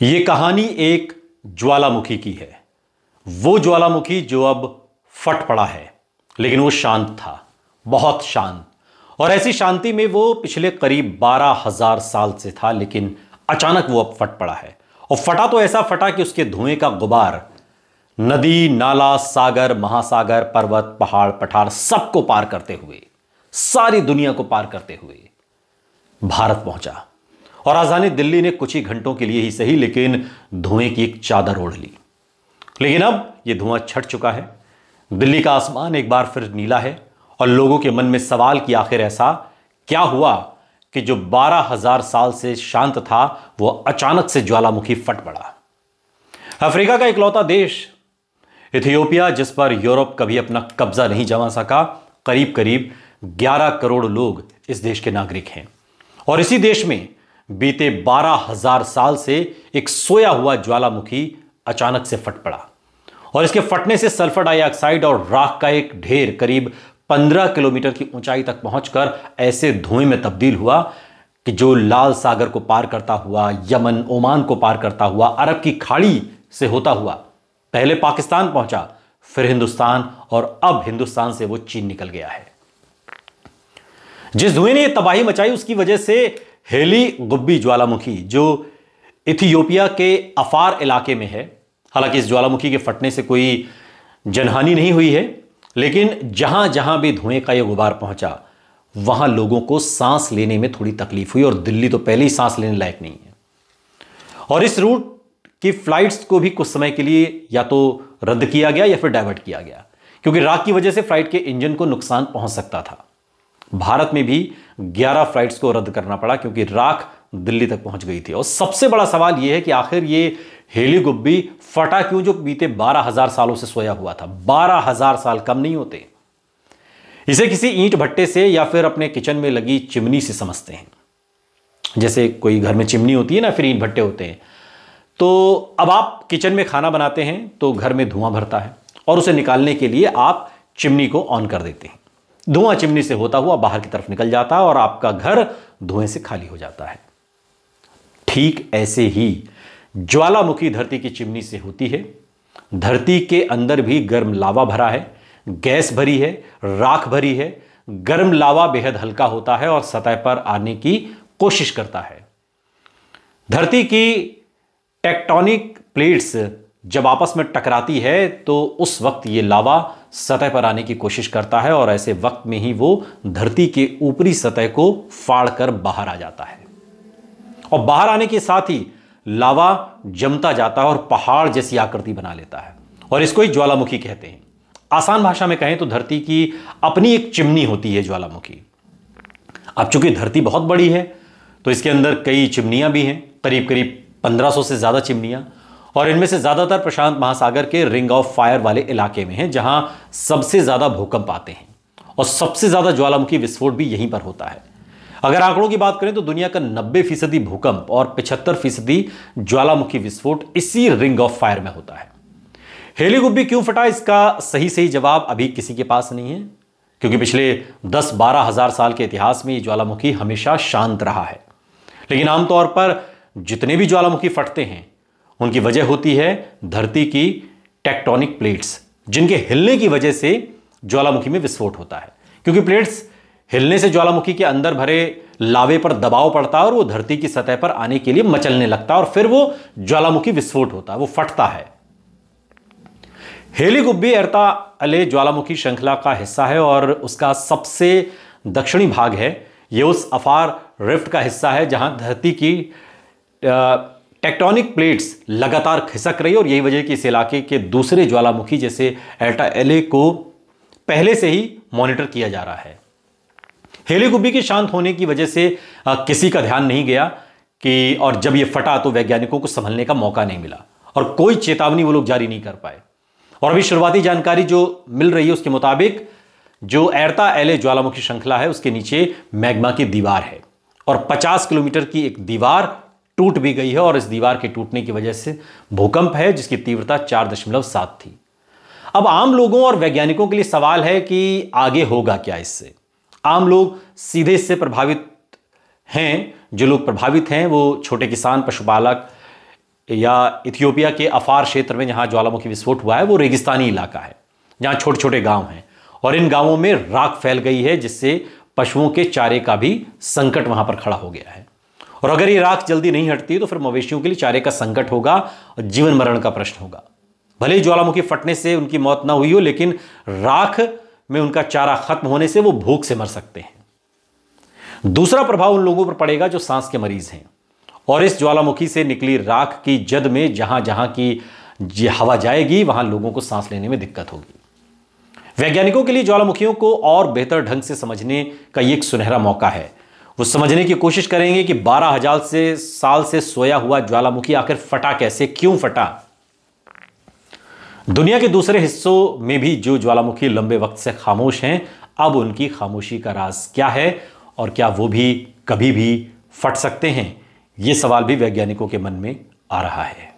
ये कहानी एक ज्वालामुखी की है। वो ज्वालामुखी जो अब फट पड़ा है, लेकिन वो शांत था, बहुत शांत। और ऐसी शांति में वो पिछले करीब 12,000 साल से था, लेकिन अचानक वो अब फट पड़ा है। और फटा तो ऐसा फटा कि उसके धुएं का गुबार नदी, नाला, सागर, महासागर, पर्वत, पहाड़, पठार सबको पार करते हुए, सारी दुनिया को पार करते हुए भारत पहुंचा। और राजधानी दिल्ली ने कुछ ही घंटों के लिए ही सही, लेकिन धुएं की एक चादर ओढ़ ली। लेकिन अब यह धुआं छट चुका है। दिल्ली का आसमान एक बार फिर नीला है और लोगों के मन में सवाल कि आखिर ऐसा क्या हुआ कि जो 12,000 साल से शांत था वो अचानक से ज्वालामुखी फट पड़ा। अफ्रीका का इकलौता देश इथियोपिया, जिस पर यूरोप कभी अपना कब्जा नहीं जमा सका, करीब करीब 11 करोड़ लोग इस देश के नागरिक हैं। और इसी देश में बीते 12,000 साल से एक सोया हुआ ज्वालामुखी अचानक से फट पड़ा। और इसके फटने से सल्फर डाइऑक्साइड और राख का एक ढेर करीब 15 किलोमीटर की ऊंचाई तक पहुंचकर ऐसे धुएं में तब्दील हुआ कि जो लाल सागर को पार करता हुआ, यमन, ओमान को पार करता हुआ, अरब की खाड़ी से होता हुआ पहले पाकिस्तान पहुंचा, फिर हिंदुस्तान, और अब हिंदुस्तान से वो चीन निकल गया है। जिस धुएं ने तबाही मचाई उसकी वजह से हेली गुब्बी ज्वालामुखी, जो इथियोपिया के अफार इलाके में है, हालांकि इस ज्वालामुखी के फटने से कोई जनहानि नहीं हुई है, लेकिन जहां जहां भी धुएं का यह गुबार पहुंचा वहां लोगों को सांस लेने में थोड़ी तकलीफ हुई। और दिल्ली तो पहले ही सांस लेने लायक नहीं है। और इस रूट की फ्लाइट्स को भी कुछ समय के लिए या तो रद्द किया गया या फिर डाइवर्ट किया गया, क्योंकि राख की वजह से फ्लाइट के इंजन को नुकसान पहुंच सकता था। भारत में भी 11 फ्लाइट्स को रद्द करना पड़ा क्योंकि राख दिल्ली तक पहुंच गई थी। और सबसे बड़ा सवाल यह है कि आखिर ये हेली गुब्बी फटा क्यों, जो बीते 12,000 सालों से सोया हुआ था। 12,000 साल कम नहीं होते। इसे किसी ईंट भट्टे से या फिर अपने किचन में लगी चिमनी से समझते हैं। जैसे कोई घर में चिमनी होती है ना, फिर ईंट भट्टे होते हैं। तो अब आप किचन में खाना बनाते हैं तो घर में धुआं भरता है और उसे निकालने के लिए आप चिमनी को ऑन कर देते हैं। धुआं चिमनी से होता हुआ बाहर की तरफ निकल जाता है और आपका घर धुएं से खाली हो जाता है। ठीक ऐसे ही ज्वालामुखी धरती की चिमनी से होती है। धरती के अंदर भी गर्म लावा भरा है, गैस भरी है, राख भरी है। गर्म लावा बेहद हल्का होता है और सतह पर आने की कोशिश करता है। धरती की टेक्टोनिक प्लेट्स जब आपस में टकराती है तो उस वक्त यह लावा सतह पर आने की कोशिश करता है और ऐसे वक्त में ही वो धरती के ऊपरी सतह को फाड़कर बाहर आ जाता है। और बाहर आने के साथ ही लावा जमता जाता है और पहाड़ जैसी आकृति बना लेता है। और इसको ही ज्वालामुखी कहते हैं। आसान भाषा में कहें तो धरती की अपनी एक चिमनी होती है ज्वालामुखी। अब चूंकि धरती बहुत बड़ी है तो इसके अंदर कई चिमनियां भी हैं, करीब करीब 1500 से ज्यादा चिमनियां। और इनमें से ज्यादातर प्रशांत महासागर के रिंग ऑफ फायर वाले इलाके में हैं, जहां सबसे ज्यादा भूकंप आते हैं और सबसे ज्यादा ज्वालामुखी विस्फोट भी यहीं पर होता है। अगर आंकड़ों की बात करें तो दुनिया का 90% भूकंप और 75% ज्वालामुखी विस्फोट इसी रिंग ऑफ फायर में होता है। हेली गुब्बी क्यों फटा, इसका सही जवाब अभी किसी के पास नहीं है, क्योंकि पिछले 10-12 हजार साल के इतिहास में यह ज्वालामुखी हमेशा शांत रहा है। लेकिन आमतौर पर जितने भी ज्वालामुखी फटते हैं उनकी वजह होती है धरती की टेक्टोनिक प्लेट्स, जिनके हिलने की वजह से ज्वालामुखी में विस्फोट होता है। क्योंकि प्लेट्स हिलने से ज्वालामुखी के अंदर भरे लावे पर दबाव पड़ता है और वो धरती की सतह पर आने के लिए मचलने लगता है और फिर वो ज्वालामुखी विस्फोट होता है, वो फटता है। हेली गुब्बी एर्ता अले ज्वालामुखी श्रृंखला का हिस्सा है और उसका सबसे दक्षिणी भाग है। यह उस अफार रिफ्ट का हिस्सा है जहां धरती की टेक्टोनिक प्लेट्स लगातार खिसक रही है। और यही वजह कि इस इलाके के दूसरे ज्वालामुखी जैसे एर्ता एले को पहले से ही मॉनिटर किया जा रहा है। हेली गुब्बी के शांत होने की वजह से किसी का ध्यान नहीं गया कि, और जब यह फटा तो वैज्ञानिकों को संभलने का मौका नहीं मिला और कोई चेतावनी वो लोग जारी नहीं कर पाए। और अभी शुरुआती जानकारी जो मिल रही है उसके मुताबिक जो एर्ता एले ज्वालामुखी श्रृंखला है उसके नीचे मैग्मा की दीवार है और 50 किलोमीटर की एक दीवार टूट भी गई है। और इस दीवार के टूटने की वजह से भूकंप है जिसकी तीव्रता 4.7 थी। अब आम लोगों और वैज्ञानिकों के लिए सवाल है कि आगे होगा क्या इससे। आम लोग सीधे इससे प्रभावित हैं। जो लोग प्रभावित हैं वो छोटे किसान, पशुपालक, या इथियोपिया के अफार क्षेत्र में जहां ज्वालामुखी विस्फोट हुआ है वो रेगिस्तानी इलाका है, जहां छोटे छोटे गांव हैं और इन गांवों में राख फैल गई है, जिससे पशुओं के चारे का भी संकट वहां पर खड़ा हो गया है। और अगर ये राख जल्दी नहीं हटती तो फिर मवेशियों के लिए चारे का संकट होगा और जीवन मरण का प्रश्न होगा। भले ही ज्वालामुखी फटने से उनकी मौत ना हुई हो, लेकिन राख में उनका चारा खत्म होने से वो भूख से मर सकते हैं। दूसरा प्रभाव उन लोगों पर पड़ेगा जो सांस के मरीज हैं, और इस ज्वालामुखी से निकली राख की जद में जहां जहां की हवा जाएगी वहां लोगों को सांस लेने में दिक्कत होगी। वैज्ञानिकों के लिए ज्वालामुखियों को और बेहतर ढंग से समझने का यह एक सुनहरा मौका है। वो समझने की कोशिश करेंगे कि 12,000 साल से सोया हुआ ज्वालामुखी आखिर फटा कैसे, क्यों फटा। दुनिया के दूसरे हिस्सों में भी जो ज्वालामुखी लंबे वक्त से खामोश हैं, अब उनकी खामोशी का राज क्या है और क्या वो भी कभी भी फट सकते हैं, ये सवाल भी वैज्ञानिकों के मन में आ रहा है।